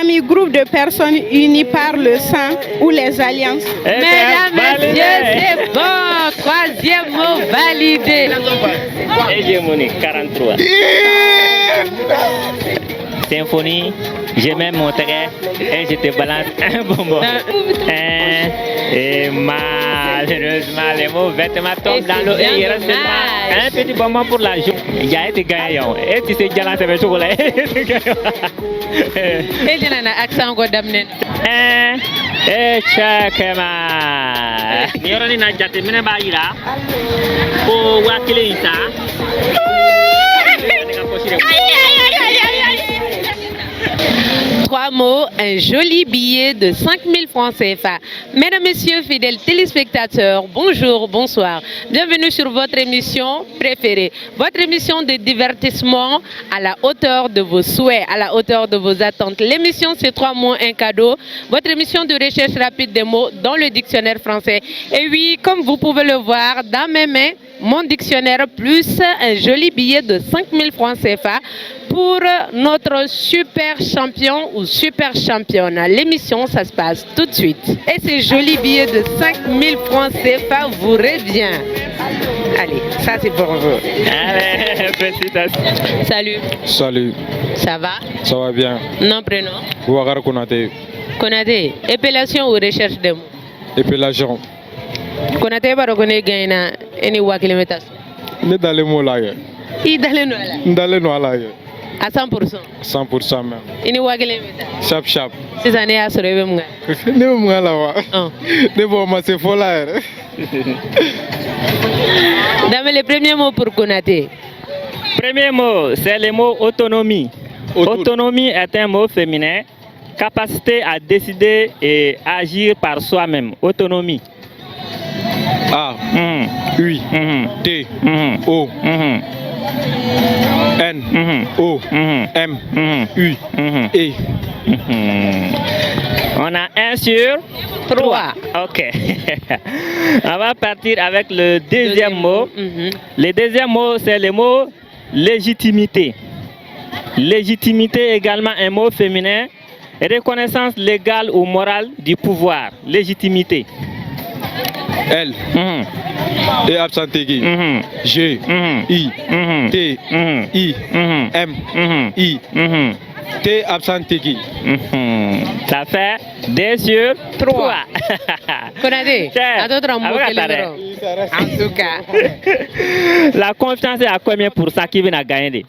famille, groupe de personnes unies par le sang ou les alliances. Mesdames, messieurs, c'est bon. Troisième mot validé. Hégémonie, 43. Symphonie, je mets mon trait et je te balance un bonbon. Et malheureusement, les mots vêtements tombent dans l'eau et il reste un petit bonbon pour la joue. Il y a été gagnant. Et tu sais, Galant, c'est le chocolat. Et je n'ai pas accent encore d'amener. Et check ma. Niorani na jate mene ba ira. Ko wakile isa. Trois mots, un joli billet de 5000 francs CFA. Mesdames, Messieurs, fidèles téléspectateurs, bonjour, bonsoir. Bienvenue sur votre émission préférée. Votre émission de divertissement à la hauteur de vos souhaits, à la hauteur de vos attentes. L'émission, c'est 3 mots, un cadeau. Votre émission de recherche rapide des mots dans le dictionnaire français. Et oui, comme vous pouvez le voir, dans mes mains, mon dictionnaire plus un joli billet de 5000 francs CFA pour notre super champion ou super championne. L'émission, ça se passe tout de suite. Et ce joli billet de 5000 francs CFA vous revient. Allez, ça c'est pour vous. Allez, félicitations. Salut. Salut. Ça va? Ça va bien. Nom, prénom? Ouagara Konaté. Konaté. Épellation ou recherche de mots? Épellation. Konaté, va reconnaître gagnant et wakilemetas. Ne dans les mots là. Il dans les noix là. Dans les noix là. À 100%. 100% même. Il wakilemetas. Chap chap. C'est année à se réveiller. Ne me là wa. Ne bon ma c'est faux là. Dame le premier mot pour Konaté. Premier mot, c'est le mot autonomie. Autonomie est un mot féminin. Capacité à décider et agir par soi-même. Autonomie. A, U, T, O, N, O, M, U, E. On a 1 sur 3. Ok. On va partir avec le deuxième mot. Le deuxième mot, c'est le mot légitimité. Légitimité est également un mot féminin. Reconnaissance légale ou morale du pouvoir. Légitimité. L, et absenté qui? G, I, T, I, M, I, T absenté qui? Ça fait 2 sur 3. Konaté, à d'autres mots que en tout cas. La confiance est à combien pour ça qui vient à gagner?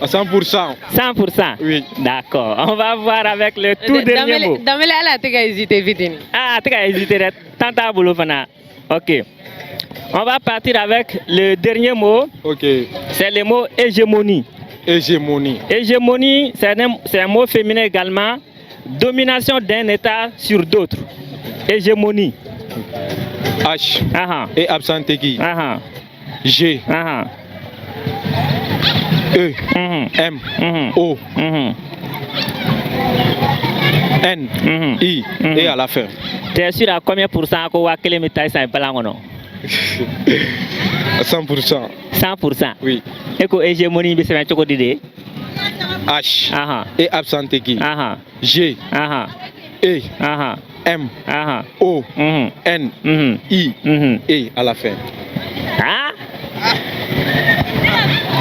À 100%. 100%? Oui. D'accord. On va voir avec le tout dernier mot. Dans le là, tu as hésité vite. Ah, tu as hésité. Tanta boulot fana. Ok. On va partir avec le dernier mot. Ok. C'est le mot hégémonie. Hégémonie. Hégémonie, c'est un mot féminin également. Domination d'un État sur d'autres. Hégémonie. H. Et absenté qui? G. E. M. O. N. I. Et à la fin. Tu es sûr à combien pour cent qu'on va quel métal ça est pas là ou non? 100%. 100%? Oui. Et que hégémonie, c'est un chocolat d'idée? H. Et absenté qui? G. E. M. O. N. I. Et à la fin. Ah?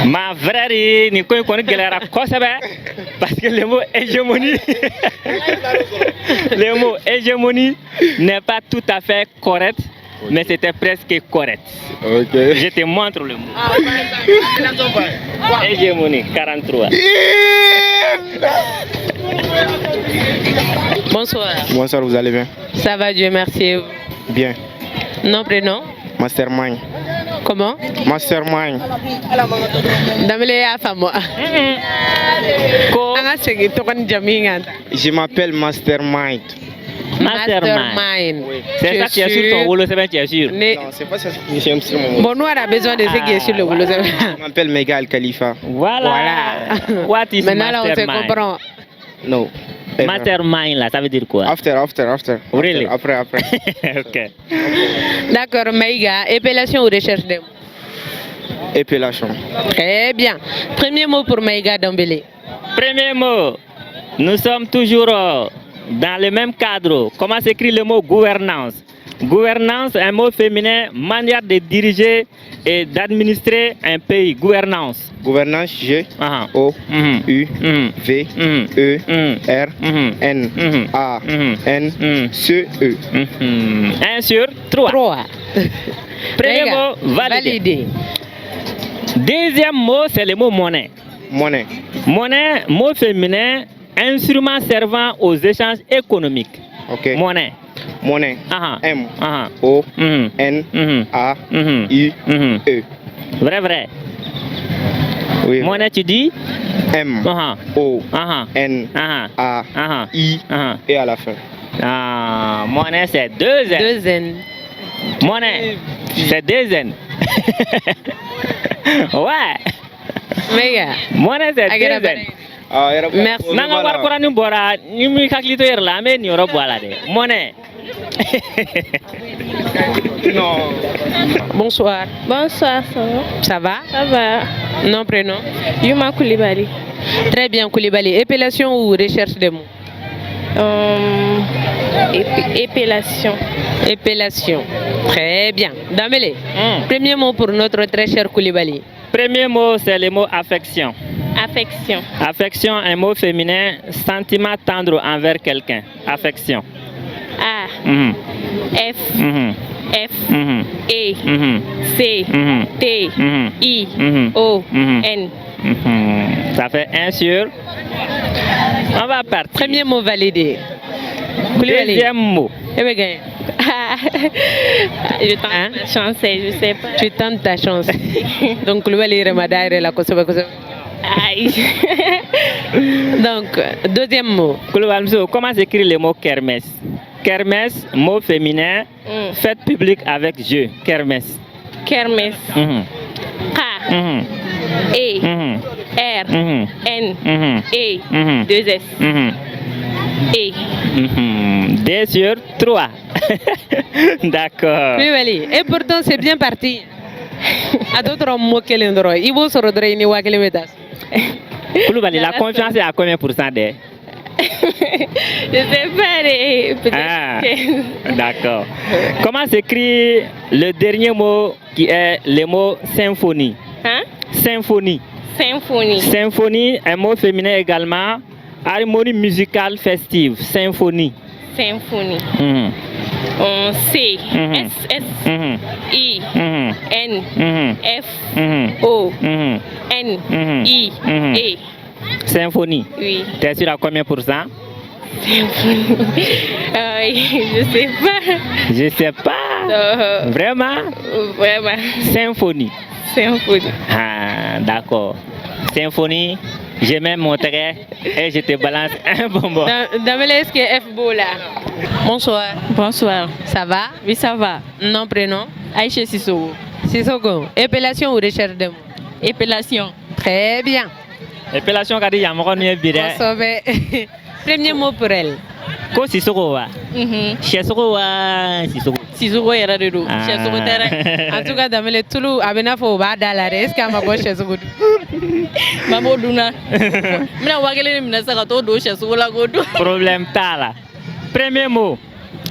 Ma vraie ni ko ko gelera ko sabe parce que le mot hégémonie le mot hégémonie n'est pas tout à fait correct mais c'était presque correct. Ok. Je te montre le mot. Hégémonie 43. Bonsoir. Bonsoir, vous allez bien? Ça va, Dieu merci. Bien. Nom, prénom? Mastermind. Comment? Mastermind. Je m'appelle Mastermind. Mastermind. Oui. C'est ça qui est sur ton rouleau, c'est bien, tu es sûr? Non, c'est pas ça qui est sur mon rouleau. Bon, nous, on a besoin de ce qui est sur le rouleau. Je m'appelle Mega Al Khalifa. Voilà. What is maintenant, là, on se mastermind? comprend. No. Mastermind, là, ça veut dire quoi? After. Really? Après. Ok. D'accord, Maïga, épellation ou recherche de mots? Épellation. Très bien. Premier mot pour Maïga Dambélé. Premier mot, Nous sommes toujours dans le même cadre. Comment s'écrit le mot gouvernance? Gouvernance, un mot féminin, manière de diriger et d'administrer un pays. Gouvernance. Gouvernance, G, O, U, V, E, R, N, A, N, C, E. 1 sur 3. 3. Premier mot, validé. Deuxième mot, c'est le mot monnaie. Monnaie. Monnaie, mot féminin, instrument servant aux échanges économiques. Ok. Monnaie. Monnaie. M, Ah. O, N, A, I, E. Vrai. Oui. Monnaie, tu dis? M, O, N, A, I, et à la fin. Ah, monnaie, c'est 2 N. 2 N. Monnaie, c'est 2 N. Ouais. Mega. Monnaie, c'est 2 N. Merci. Nanga war kora ni bora ni mi kaklito yer la me ni oro boala de. Monnaie. Non. Bonsoir. Bonsoir, ça va? Ça va? Ça va. Nom, prénom? Yuma Koulibaly. Très bien, Koulibaly. Épellation ou recherche de mots? Épellation. Épellation. Très bien. Damele, premier mot pour notre très cher Koulibaly. Premier mot, c'est le mot affection. Affection. Affection, un mot féminin, sentiment tendre envers quelqu'un. Affection. A. F. F. E. C. T. I. O. N. Ça fait 1 sur. On va partir. Premier mot validé. Koulibaly. Deuxième mot. Eh bien, gagné. Je tente ma chance, je sais pas. Tu tentes ta chance. Donc, Koulibaly Ramadan la Kosovo. Aïe. Donc, deuxième mot. Comment s'écrit le mot kermesse? Kermesse, mot féminin, fête publique avec jeu. Kermesse. Kermesse. K. E. R. N. E. 2 S. E. 2 sur 3. D'accord. Koulibaly. Et pourtant, c'est bien parti. À d'autres mots que l'endroit. Il faut se redresser ni wa kilométas. Koulibaly, la confiance est à combien % de? Je sais pas. D'accord. Comment s'écrit le dernier mot qui est le mot symphonie? Symphonie. Symphonie. Symphonie, un mot féminin également. Harmonie musicale festive. Symphonie. Symphonie. C. S. S. I. N. F. O. N. I. E. Symphonie. Oui. T'es sûr à combien % Symphonie. Je sais pas. Je sais pas. Vraiment? Vraiment. Symphonie. Symphonie. Ah, d'accord. Symphonie, je mets mon trait et je te balance un bonbon. Damele, est-ce que F beau là? Bonsoir. Bonsoir. Ça va? Oui, ça va. Nom, prénom? Aïcha Sissoko. Sissoko. Épellation ou recherche de mots? Épellation. Très bien. Épellation, quand il y a mon Premier mot pour elle. Ko Sissoko wa? Sissoko wa? Sissoko yɛrɛ de don. Sɛsogo tɛ dɛ. En tout cas, Damele, Tulu, a bɛ n'a fɔ o b'a da la dɛ. Est-ce qu'a ma bɔ sɛsogo dun? Mabɔ dunna. N bɛna 1000 de minɛ sisan ka t'o don sɛsogo la k'o dun. Problème t'a la. Premier mot,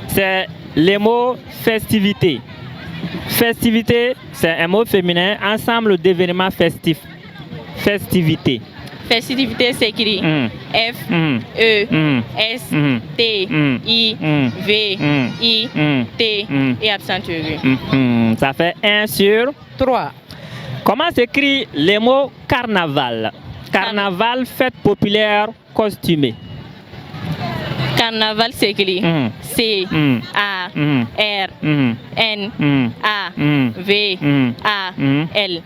c'est le mot festivité. Festivité, c'est un mot féminin, ensemble d'événements festifs. Festivité. Festivité s'écrit F, E, S, T, I, V, I, T et accentué. Ça fait 1 sur 3. Comment s'écrit le mot carnaval? Carnaval, fête populaire costumée. Carnaval s'écrit C, A, R, N, A, V, A, L.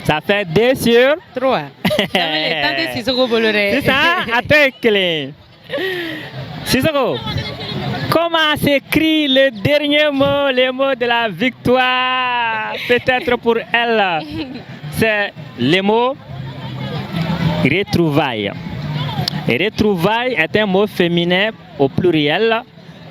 Ça fait 2 sur 3. C'est ça, attends, clé. Sissoko, comment s'écrit le dernier mot, le mot de la victoire? Peut-être pour elle. C'est le mot retrouvailles. Retrouvailles est un mot féminin au pluriel.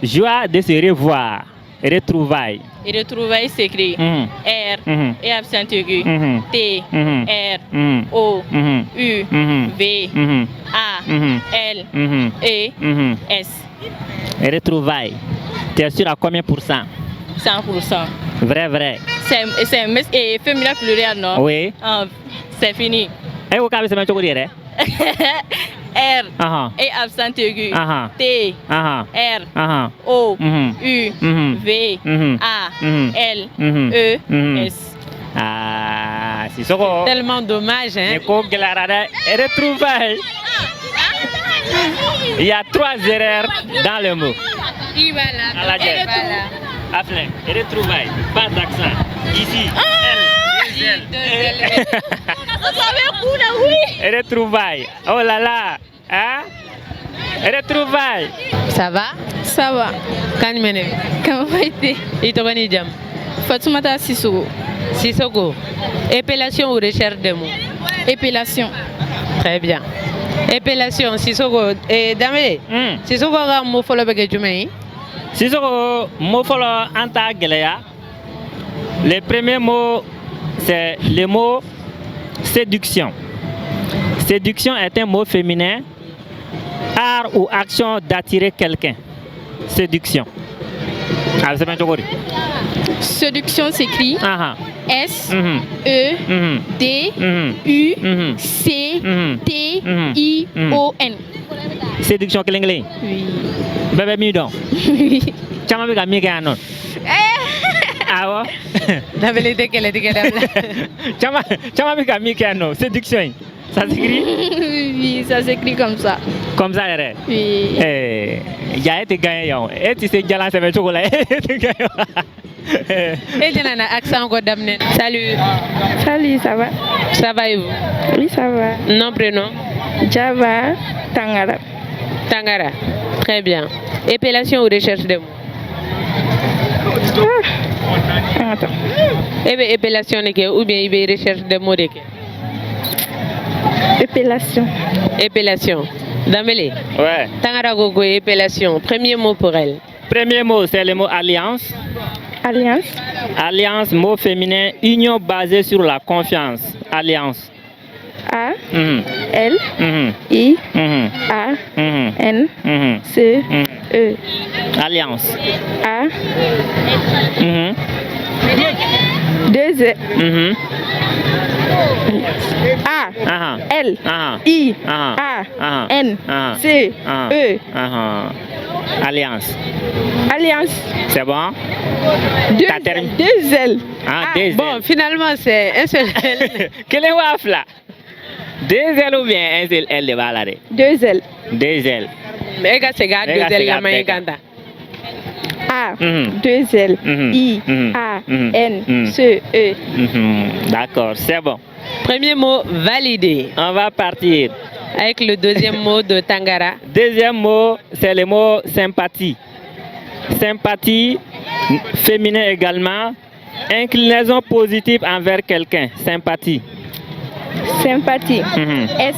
Joie de se revoir. Retrouvailles. Et retrouvailles s'écrit R et accent aigu. T, R, O, U, V, A, L, E, S. Et retrouvailles. Tu es sûr à combien pour cent? 100%. Vrai. Et féminin pluriel, non? Oui. C'est fini. Et vous avez ce que dire? R et accent aigu. T, R, O, U, V, A, L, E, S. Ah, c'est ça. Tellement dommage, hein? Et retrouvailles. Il y a 3 erreurs dans le mot. Aflin, et retrouvailles, pas d'accent. Ici, L, et retrouvailles. Oh là là, hein? Et retrouvailles. Ça va? Ça va. Quand tu m'énerves? Comment va-t-il? Il te connaît déjà? Fatoumata Sissoko. Sissoko. Épellation ou recherche de mots? Épellation. Très bien. Épellation, Sissoko. Et Damé, Sissoko a un mot follow avec Jumei? Sissoko, mot follow anta gelea. Le premier mot, c'est le mot séduction. Séduction est un mot féminin, art ou action d'attirer quelqu'un. Séduction. Ah, c'est bien. Séduction s'écrit S, E, D, U, C, T, I, O, N. Séduction, quel anglais? Oui. Bébé Midon. Oui. Chama bika mika non. Ah ouais? La vérité qu'elle est dégueulasse. Chama bika mika non. Séduction. Ça s'écrit? Oui, ça s'écrit comme ça. Comme ça, elle. Oui. Il y a été gagné. Et tu sais, Galan, c'est le chocolat. Et tu as un accent encore d'amener. Salut. Salut, ça va? Ça va et vous? Oui, ça va. Nom, prénom? Java Tangara. Tangara. Très bien. Épellation ou recherche de mots? Attends. Eh bien, épellation ou bien recherche de mots? Épellation. Épellation. Damélé? Ouais. Tangara Gogo, épellation. Premier mot pour elle. Premier mot, c'est le mot alliance. Alliance. Alliance, mot féminin, union basée sur la confiance. Alliance. A, L, I, A, N, C, E. Alliance. A, 2 E. A, L, I, A, N, C, E. Alliance. Alliance. C'est bon? 2 L. Ah, 2 L. Bon, finalement, c'est un seul L. Quel est waf là? 2 L ou bien un seul L de balade? 2 L. 2 L. Mais c'est gars, 2 L la main ganda. A, 2 L, I, A, N, C, E. D'accord, c'est bon. Premier mot validé. On va partir. Avec le deuxième mot de Tangara. Deuxième mot, c'est le mot sympathie. Sympathie, féminin également. Inclinaison positive envers quelqu'un. Sympathie. Sympathie. S,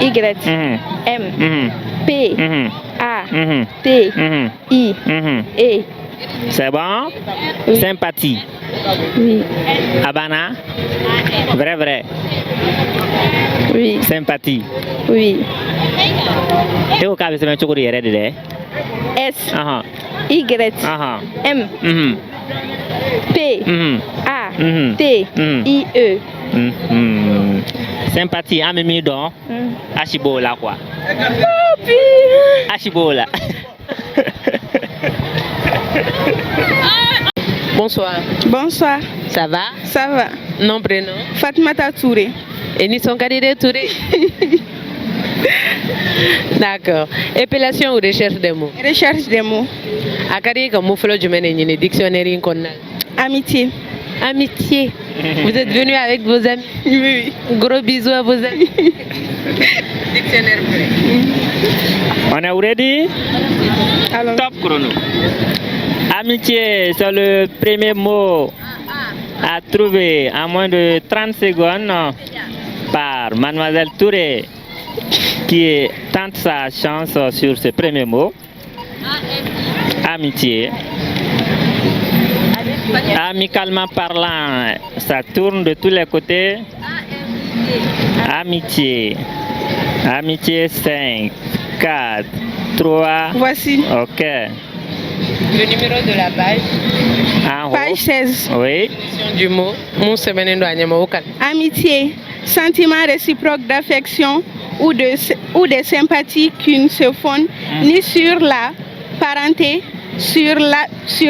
Y, M, P, A, T, I, E. C'est bon? Oui. Sympathie. Oui. Abana? Vrai. Oui. Sympathie. Oui. Et au cas où c'est un chocolat, S, Y, M, P, A, T, I, E. Sympathie, à mes dons. Achibola quoi. Achibola. Bonsoir. Bonsoir. Ça va? Ça va. Nom, prénom? Fatmata Touré. Et nous sommes candidats Touré. D'accord. Épellation ou recherche des mots? Recherche des mots. Akari comme mot follow du mène dictionnaire qu'on a. Amitié. Amitié. Vous êtes venus avec vos amis? Oui. Gros bisous à vos amis. Dictionnaire. On est ready? Alors. Top chrono. Amitié, c'est le premier mot à trouver en moins de 30 secondes par Mademoiselle Touré qui tente sa chance sur ce premier mot. Amitié. Amicalement parlant, ça tourne de tous les côtés. Amitié. Amitié 5, 4, 3. Voici. Ok. Le numéro de la page. En haut. Page 16. Oui. Du mot. Amitié, sentiment réciproque d'affection ou de sympathie qui ne se fondent ni sur la parenté, sur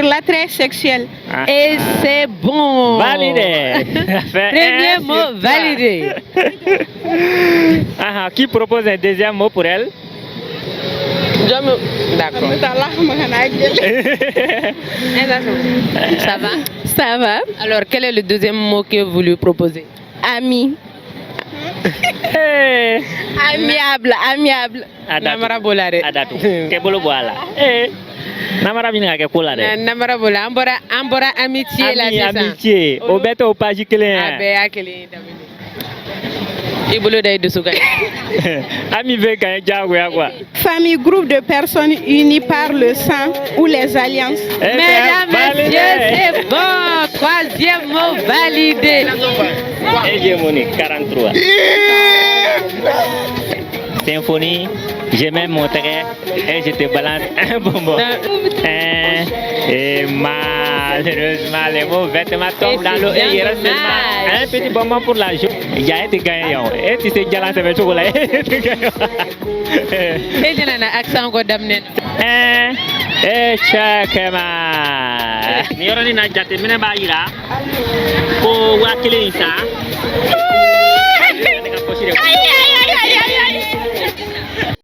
l'attrait sexuel. Et c'est bon. Validé. Premier mot validé. Qui propose un deuxième mot pour elle? D'accord. Ça va? Ça va? Alors, quel est le deuxième mot que vous lui proposez? Ami. Hey. Amiable, amiable. Namara bolare. Adatu. Kebolo boala. Namara bini ake kula de. Namara bola. Ambora amitié là, c'est ça. Amitié. Obete opaji kelen. Abe akele damini. Ibolo day de suga. Ami ve kan jago ya quoi. Famille, groupe de personnes unies par le sang ou les alliances. Mesdames, messieurs, c'est bon. Troisième mot validé. Hégémonie 43. Symphonie, je mets mon trait et je te balance un bonbon. Et malheureusement, les mots vêtements tombent dans l'eau et il reste seulement un petit bonbon pour la joue. Il y a été gagnant. Et tu sais, Jalan, c'est le chocolat. Et je n'ai pas accent encore d'amener. Et chakema. Niorani na jate mine ba ira. Ko wakile isa. Aïe aïe